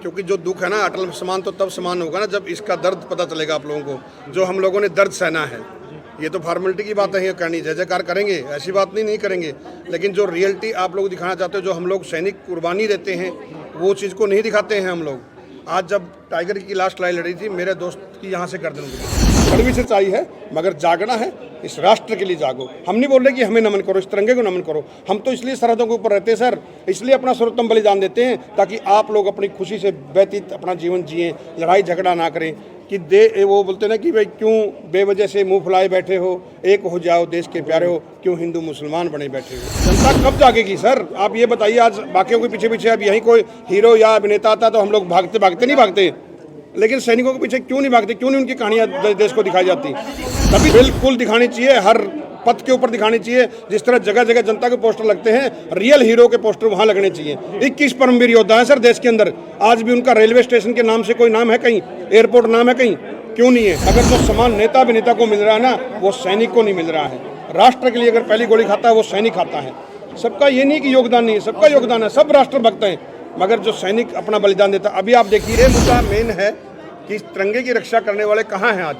क्योंकि जो दुख है ना अटल समान तो तब समान होगा ना जब इसका दर्द पता चलेगा आप लोगों को, जो हम लोगों ने दर्द सहना है। ये तो फॉर्मेलिटी की बात है, करनी जय जयकार करेंगे ऐसी बात नहीं करेंगे, लेकिन जो रियलिटी आप लोग दिखाना चाहते हो, जो हम लोग सैनिक कुर्बानी देते हैं वो चीज़ को नहीं दिखाते हैं हम लोग। आज जब टाइगर की लास्ट लड़ाई लड़ी थी, मेरे दोस्त की यहाँ से गर्दन उतरी। कड़वी सच्चाई है, मगर जागना है, इस राष्ट्र के लिए जागो। हम नहीं बोल रहे कि हमें नमन करो, इस तिरंगे को नमन करो। हम तो इसलिए सरहदों के ऊपर रहते हैं सर, इसलिए अपना सर्वोत्तम बलिदान देते हैं ताकि आप लोग अपनी खुशी से व्यतीत अपना जीवन जिए, लड़ाई झगड़ा ना करें। कि वो बोलते ना कि भाई क्यों बेवजह से मुंह फुलाए बैठे हो, एक हो जाओ देश के प्यारे हो, क्यों हिंदू मुसलमान बने बैठे हो। जनता कब जागेगी सर, आप ये बताइए। आज बाकियों के पीछे पीछे अब यहीं कोई हीरो या अभिनेता आता तो हम लोग भागते भागते नहीं भागते, लेकिन सैनिकों के पीछे क्यों नहीं भागते, क्यों नहीं उनकी कहानियां देश को दिखाई जाती। तभी बिल्कुल दिखानी चाहिए, हर पथ के ऊपर दिखानी चाहिए। जिस तरह जगह जगह जनता के पोस्टर लगते हैं, रियल हीरो के पोस्टर वहां लगने चाहिए। 21 परमवीर योद्धा है सर देश के अंदर, आज भी उनका रेलवे स्टेशन के नाम से कोई नाम है कहीं, एयरपोर्ट नाम है कहीं, क्यों नहीं है। अगर जो सम्मान नेता अभिनेता को मिल रहा है ना, वो सैनिक को नहीं मिल रहा है। राष्ट्र के लिए अगर पहली गोली खाता है वो सैनिक खाता है। सबका ये नहीं कि योगदान नहीं है, सबका योगदान है, सब राष्ट्रभक्त हैं, मगर जो सैनिक अपना बलिदान देता। अभी आप देखिए, ये मुद्दा मेन है कि तिरंगे की रक्षा करने वाले कहाँ हैं आज।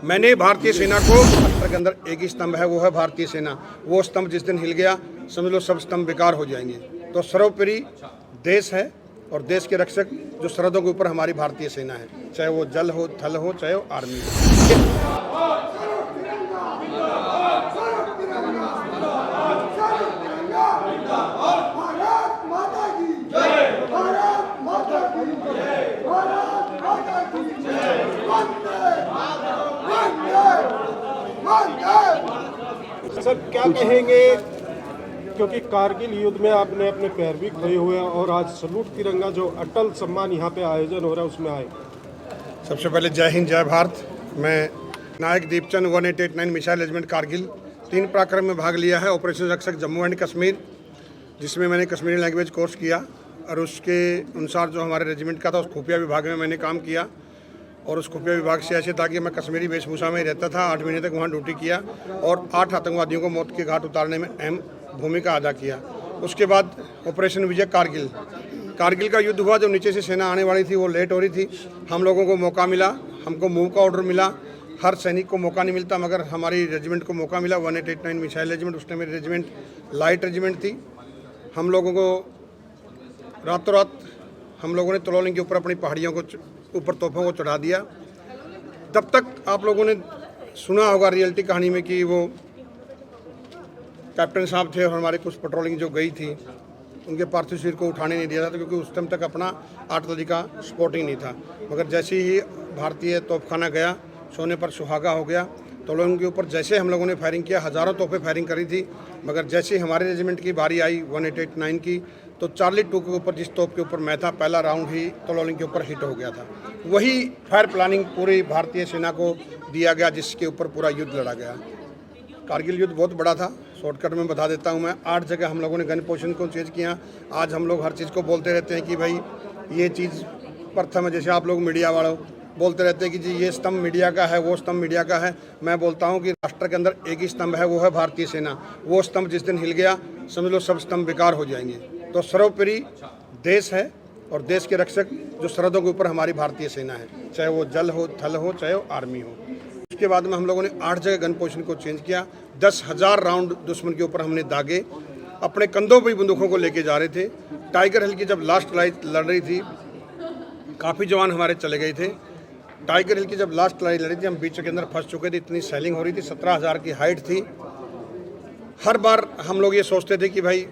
मैंने भारतीय सेना को, राष्ट्र के अंदर एक ही स्तंभ है, वो है भारतीय सेना। वो स्तंभ जिस दिन हिल गया, समझ लो सब स्तंभ बेकार हो जाएंगे। तो सर्वोपरि देश है, और देश के रक्षक जो सरहदों के ऊपर हमारी भारतीय सेना है, चाहे वो जल हो, थल हो, चाहे वो आर्मी हो। सर क्या कहेंगे, क्योंकि कारगिल युद्ध में आपने अपने पैर भी खोए हुए हैं और आज सलूट तिरंगा जो अटल सम्मान यहाँ पे आयोजन हो रहा है उसमें आए। सबसे पहले जय हिंद जय भारत। मैं नायक दीपचंद 1889 मिसाइल रेजिमेंट कारगिल 3 पराक्रम में भाग लिया है। ऑपरेशन रक्षक जम्मू एंड कश्मीर, जिसमें मैंने कश्मीरी लैंग्वेज कोर्स किया, और उसके अनुसार जो हमारे रेजिमेंट का था उस खुफिया विभाग में मैंने काम किया। और उस खुफिया विभाग से ऐसे था कि मैं कश्मीरी वेशभूषा में ही रहता था। 8 महीने तक वहाँ ड्यूटी किया और 8 आतंकवादियों को मौत के घाट उतारने में अहम भूमिका अदा किया। उसके बाद ऑपरेशन विजय कारगिल, कारगिल का युद्ध हुआ। जब नीचे से सेना आने वाली थी, वो लेट हो रही थी, हम लोगों को मौका मिला, हमको मूव का ऑर्डर मिला। हर सैनिक को मौका नहीं मिलता, मगर हमारी रेजिमेंट को मौका मिला। 1889 मिसाइल रेजिमेंट, उसने मेरी रेजिमेंट लाइट रेजिमेंट थी। हम लोगों को रातों रात हम लोगों ने तलोलिंग के ऊपर अपनी पहाड़ियों को ऊपर तोपों को चढ़ा दिया। तब तक आप लोगों ने सुना होगा रियलिटी कहानी में कि वो कैप्टन साहब थे और हमारे कुछ पेट्रोलिंग जो गई थी, उनके पार्थिव शरीर को उठाने नहीं दिया था, क्योंकि उस टाइम तक अपना आर्टिलरी का सपोर्टिंग नहीं था। मगर जैसे ही भारतीय तोपखाना गया, सोने पर सुहागा हो गया। तलोलिंग के ऊपर जैसे हम लोगों ने फायरिंग किया, हज़ारों तोपें फायरिंग करी थी, मगर जैसे हमारे रेजिमेंट की बारी आई 1889 की, तो चार्ली 2 के ऊपर, जिस तोप के ऊपर मैं था, पहला राउंड ही तलोलिंग के ऊपर हिट हो गया था। वही फायर प्लानिंग पूरी भारतीय सेना को दिया गया, जिसके ऊपर पूरा युद्ध लड़ा गया। कारगिल युद्ध बहुत बड़ा था, शॉर्टकट में बता देता हूं मैं। 8 जगह हम लोगों ने गन पोजीशन को चेंज किया। आज हम लोग हर चीज़ को बोलते रहते हैं कि भाई ये चीज़ प्रथम है, जैसे आप लोग मीडिया वालों बोलते रहते हैं कि जी ये स्तंभ मीडिया का है, वो स्तंभ मीडिया का है। मैं बोलता हूं कि राष्ट्र के अंदर एक ही स्तंभ है, वो है भारतीय सेना। वो स्तंभ जिस दिन हिल गया, समझ लो सब स्तंभ बेकार हो जाएंगे। तो सर्वोपरि देश है, और देश के रक्षक जो सरहदों के ऊपर हमारी भारतीय सेना है, चाहे वो जल हो, थल हो, चाहे वो आर्मी हो। उसके बाद में हम लोगों ने 8 जगह गन पोजीशन को चेंज किया। 10,000 राउंड दुश्मन के ऊपर हमने दागे। अपने कंधों पर बंदूकों को लेके जा रहे थे। टाइगर हिल की जब लास्ट लड़ाई लड़ रही थी, काफ़ी जवान हमारे चले गए थे। टाइगर हिल की जब लास्ट लड़ाई लड़ी थी, हम बीच के अंदर फंस चुके थे, इतनी सेलिंग हो रही थी, 17,000 की हाइट थी। हर बार हम लोग ये सोचते थे कि भाई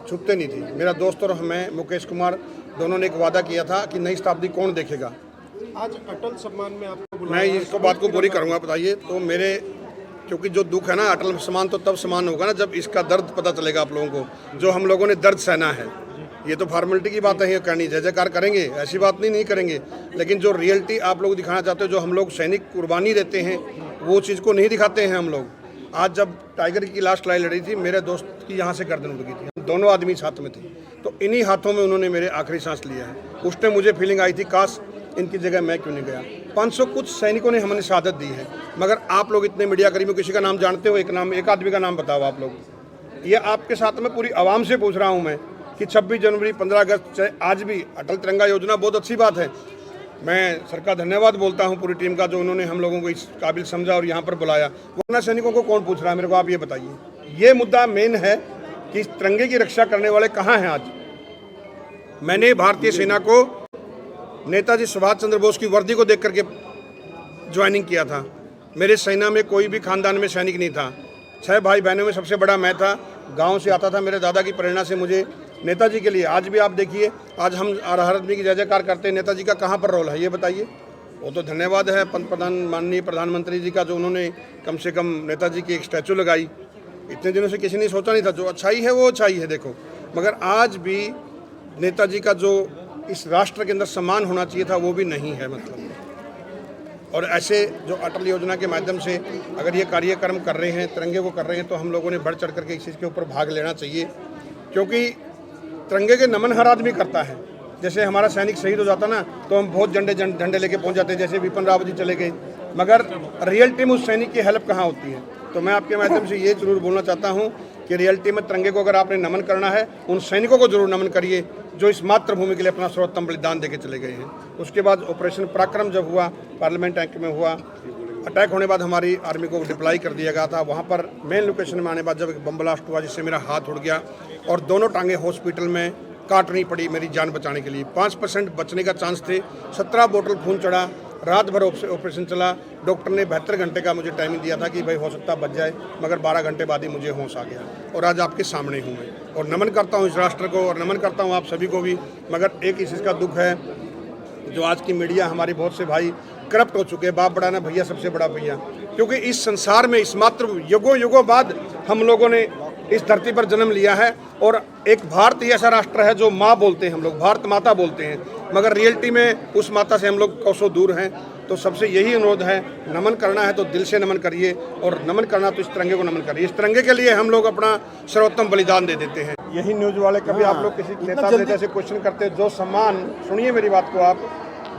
छुपते नहीं थी। मेरा दोस्त और मैं, मुकेश कुमार, दोनों ने एक वादा किया था कि नई शताब्दी कौन देखेगा। आज अटल सम्मान में आपको मैं इसको बात को पूरी करूँगा, बताइए। तो मेरे, क्योंकि जो दुख है ना अटल समान तो तब समान होगा ना जब इसका दर्द पता चलेगा आप लोगों को, जो हम लोगों ने दर्द सहना है। ये तो फॉर्मेलिटी की बात है, करनी जय जयकार करेंगे ऐसी बात नहीं करेंगे, लेकिन जो रियलिटी आप लोग दिखाना चाहते हो, जो हम लोग सैनिक कुर्बानी देते हैं वो चीज़ को नहीं दिखाते हैं हम लोग। आज जब टाइगर की लास्ट लड़ाई लड़ी थी, मेरे दोस्त की यहाँ से गर्दन उठ गई थी। दोनों आदमी साथ में थे, तो इन्हीं हाथों में उन्होंने मेरे आखिरी सांस लिया है। उस टाइम मुझे फीलिंग आई थी, काश इनकी जगह मैं क्यों नहीं गया। 500 कुछ सैनिकों ने हमें शहादत दी है, मगर आप लोग इतने मीडिया करीब किसी का नाम जानते हो? एक आदमी का नाम बताओ आप लोग। ये आपके साथ में पूरी आवाम से पूछ रहा हूँ मैं कि 26 जनवरी 15 अगस्त चाहे आज भी अटल तिरंगा योजना बहुत अच्छी बात है। मैं सर का धन्यवाद बोलता हूं पूरी टीम का, जो उन्होंने हम लोगों को इस काबिल समझा और यहाँ पर बुलाया। वरना सैनिकों को कौन पूछ रहा है, मेरे को आप ये बताइए। ये मुद्दा मेन है कि इस तिरंगे की रक्षा करने वाले कहाँ हैं आज। मैंने भारतीय सेना को नेताजी सुभाष चंद्र बोस की वर्दी को देख करके ज्वाइनिंग किया था। मेरे सेना में कोई भी खानदान में सैनिक नहीं था। 6 भाई बहनों में सबसे बड़ा मैं था। गांव से आता था, मेरे दादा की प्रेरणा से मुझे नेताजी के लिए, आज भी आप देखिए, आज हम हर आदमी की जय जयकार करते हैं। नेताजी का कहाँ पर रोल है ये बताइए। वो तो धन्यवाद है माननीय प्रधानमंत्री जी का, जो उन्होंने कम से कम नेताजी की एक स्टैचू लगाई। इतने दिनों से किसी ने सोचा नहीं था। जो अच्छाई है वो अच्छाई है देखो, मगर आज भी नेताजी का जो इस राष्ट्र के अंदर सम्मान होना चाहिए था वो भी नहीं है मतलब। और ऐसे जो अटल योजना के माध्यम से अगर ये कार्यक्रम कर रहे हैं, तिरंगे को कर रहे हैं, तो हम लोगों ने बढ़ चढ़ करके इस चीज़ के ऊपर भाग लेना चाहिए। क्योंकि तिरंगे के नमन हर आदमी करता है। जैसे हमारा सैनिक शहीद हो जाता ना, तो हम बहुत झंडे लेके पहुंच जाते हैं, जैसे विपिन रावत जी चले गए, मगर रियलिटी में उस सैनिक की हेल्प कहाँ होती है। तो मैं आपके माध्यम से ये जरूर बोलना चाहता हूँ कि रियलिटी में तिरंगे को अगर आपने नमन करना है, उन सैनिकों को जरूर नमन करिए जो इस मातृभूमि के लिए अपना सर्वोत्तम बलिदान देके चले गए हैं। उसके बाद ऑपरेशन पराक्रम जब हुआ, पार्लियामेंट एक्ट में हुआ, अटैक होने बाद हमारी आर्मी को डिप्लॉय कर दिया गया था। वहाँ पर मेन लोकेशन में आने बाद जब एक बम ब्लास्ट हुआ जिससे मेरा हाथ उड़ गया और दोनों टांगे हॉस्पिटल में काटनी पड़ी मेरी जान बचाने के लिए। 5% बचने का चांस थे। 17 बोतल खून चढ़ा, रात भर ऑपरेशन चला। डॉक्टर ने 72 घंटे का मुझे टाइमिंग दिया था कि भाई हो सकता बच जाए, मगर 12 घंटे बाद ही मुझे होश आ गया और आज आपके सामने हूँ मैं। और नमन करता हूँ इस राष्ट्र को और नमन करता हूँ आप सभी को भी। मगर एक इस चीज़ का दुख है, जो आज की मीडिया हमारे बहुत से भाई करप्ट हो चुके हैं। बाप बड़ा ना भैया, सबसे बड़ा भैया। क्योंकि इस संसार में इस मात्र युगों बाद हम लोगों ने इस धरती पर जन्म लिया है और एक भारत ही ऐसा राष्ट्र है जो माँ बोलते हैं हम लोग, भारत माता बोलते हैं, मगर रियलिटी में उस माता से हम लोग कोसों दूर हैं। तो सबसे यही अनुरोध है, नमन करना है तो दिल से नमन करिए और नमन करना तो इस तिरंगे को नमन करिए। इस तिरंगे के लिए हम लोग अपना सर्वोत्तम बलिदान दे देते हैं। यही न्यूज़ वाले कभी आप लोग किसी नेता से क्वेश्चन करते हैं, जो सम्मान, सुनिए मेरी बात को आप,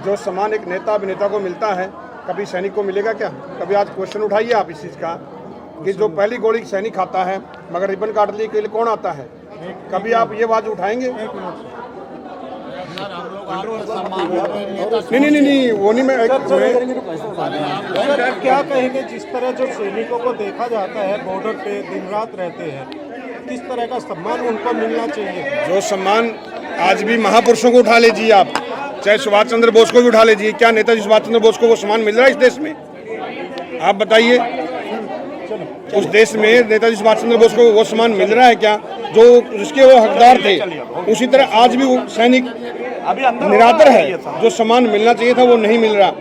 जो सम्मान एक नेता अभिनेता को मिलता है कभी सैनिक को मिलेगा क्या? कभी आज क्वेश्चन उठाइए आप इस चीज़ का कि जो पहली गोली सैनिक खाता है मगर रिबन काटने के लिए कौन आता है? कभी आप ये बात उठाएंगे? नहीं, वो नहीं। मैं क्या कहेंगे, जिस तरह जो सैनिकों को देखा जाता है बॉर्डर पे दिन रात रहते हैं, किस तरह का सम्मान उनको मिलना चाहिए? जो सम्मान आज भी महापुरुषों को उठा लीजिए आप, चाहे सुभाष चंद्र बोस को भी उठा लीजिए। क्या नेताजी सुभाष चंद्र बोस को वो सम्मान मिल रहा है इस देश में? आप बताइए, उस देश में नेताजी सुभाष चंद्र बोस को वो सम्मान मिल रहा है क्या जो जिसके वो हकदार थे? उसी तरह आज भी वो सैनिक निरादर है। जो सम्मान मिलना चाहिए था वो नहीं मिल रहा।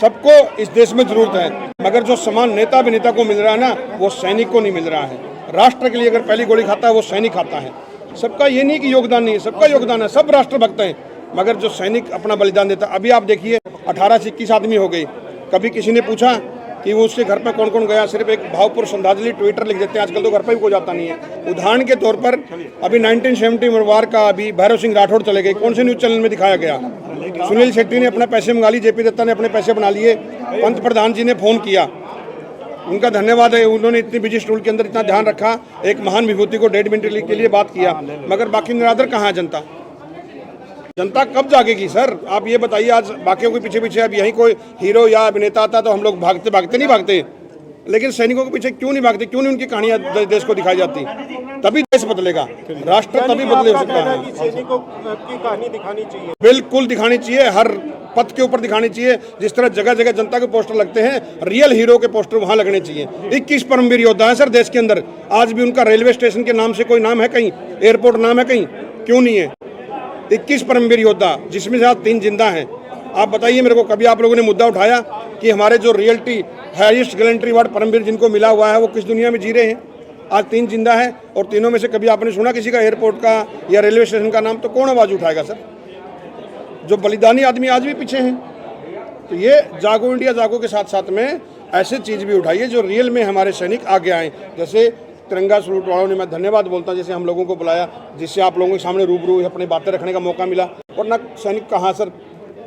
सबको इस देश में जरूरत है, मगर जो सम्मान नेता अभिनेता को मिल रहा है ना, वो सैनिक को नहीं मिल रहा है। राष्ट्र के लिए अगर पहली गोली खाता है वो सैनिक खाता है। सबका ये नहीं कि योगदान नहीं है, सबका योगदान है, सब राष्ट्रभक्त हैं, मगर जो सैनिक अपना बलिदान देता। अभी आप देखिए 18 से 21 आदमी हो गए। कभी किसी ने पूछा कि वो उसके घर पर कौन कौन गया? सिर्फ एक भावपूर्ण श्रद्धांजलि ट्विटर लिख देते हैं। आजकल तो घर पर भी कोई जाता नहीं है। उदाहरण के तौर पर अभी 1970 वार का अभी भैरव सिंह राठौड़ चले गए, कौन से न्यूज़ चैनल में दिखाया गया? सुनील शेट्टी ने अपने पैसे मंगा लिए, जेपी दत्ता ने अपने पैसे बना लिए, पंत प्रधान जी ने फ़ोन किया, उनका धन्यवाद है। उन्होंने इतनी बिजी शेड्यूल के अंदर इतना ध्यान रखा, एक महान विभूति को 1.5 मिनट के लिए बात किया, मगर बाकी निरादर कहाँ है जनता? जनता कब जागेगी सर? आप ये बताइए। आज बाकियों के पीछे पीछे अब यही कोई हीरो या अभिनेता आता तो हम लोग भागते नहीं भागते, लेकिन सैनिकों के पीछे क्यों नहीं भागते? क्यों नहीं उनकी कहानियां देश को दिखाई जाती? तभी देश बदलेगा, राष्ट्र तभी बदले हो सकता है। सैनिकों की कहानी दिखानी चाहिए, बिल्कुल दिखानी चाहिए, हर पथ के ऊपर दिखानी चाहिए। जिस तरह जगह जगह जनता के पोस्टर लगते हैं, रियल हीरो के पोस्टर वहां लगने चाहिए। 21 परमवीर योद्धा है सर देश के अंदर। आज भी उनका रेलवे स्टेशन के नाम से कोई नाम है कहीं? एयरपोर्ट नाम है कहीं? क्यों नहीं है? 21 परमवीर योद्धा, जिसमें से आज 3 जिंदा हैं। आप बताइए मेरे को, कभी आप लोगों ने मुद्दा उठाया कि हमारे जो reality highest gallantry award Paramvir जिनको मिला हुआ है वो किस दुनिया में जी रहे हैं? आज 3 जिंदा है और तीनों में से कभी आपने सुना किसी का एयरपोर्ट का या रेलवे स्टेशन का नाम? तो कौन आवाज़ उठाएगा सर? जो बलिदानी आदमी आज भी पीछे हैं। तो ये जागो इंडिया जागो के साथ साथ में ऐसे चीज़ भी उठाइए जो रियल में हमारे सैनिक आगे आएँ। जैसे तिरंगा सलूट वालों ने, मैं धन्यवाद बोलता हूँ, जैसे हम लोगों को बुलाया, जिससे आप लोगों के सामने रूबरू अपनी बातें रखने का मौका मिला। वरना सैनिक कहाँ सर?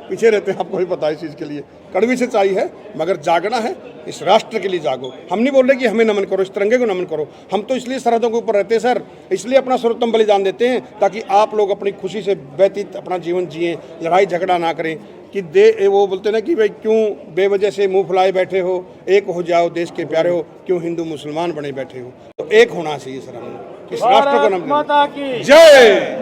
पीछे रहते हैं, आपको भी पता है इस चीज़ के लिए। कड़वी सच्चाई है, मगर जागना है, इस राष्ट्र के लिए जागो। हम नहीं बोल रहे कि हमें नमन करो, इस तिरंगे को नमन करो। हम तो इसलिए सरहदों के ऊपर रहते हैं सर, इसलिए अपना सर्वोत्तम बलिदान देते हैं ताकि आप लोग अपनी खुशी से व्यतीत अपना जीवन जिए, लड़ाई झगड़ा ना करें। कि वो बोलते ना कि भाई क्यों बेवजह से मुंह फुलाए बैठे हो, एक हो जाओ देश के प्यारे हो, क्यों हिंदू मुसलमान बने बैठे हो। तो एक होना चाहिए सर, हम इस राष्ट्र को नमन। माता की जय।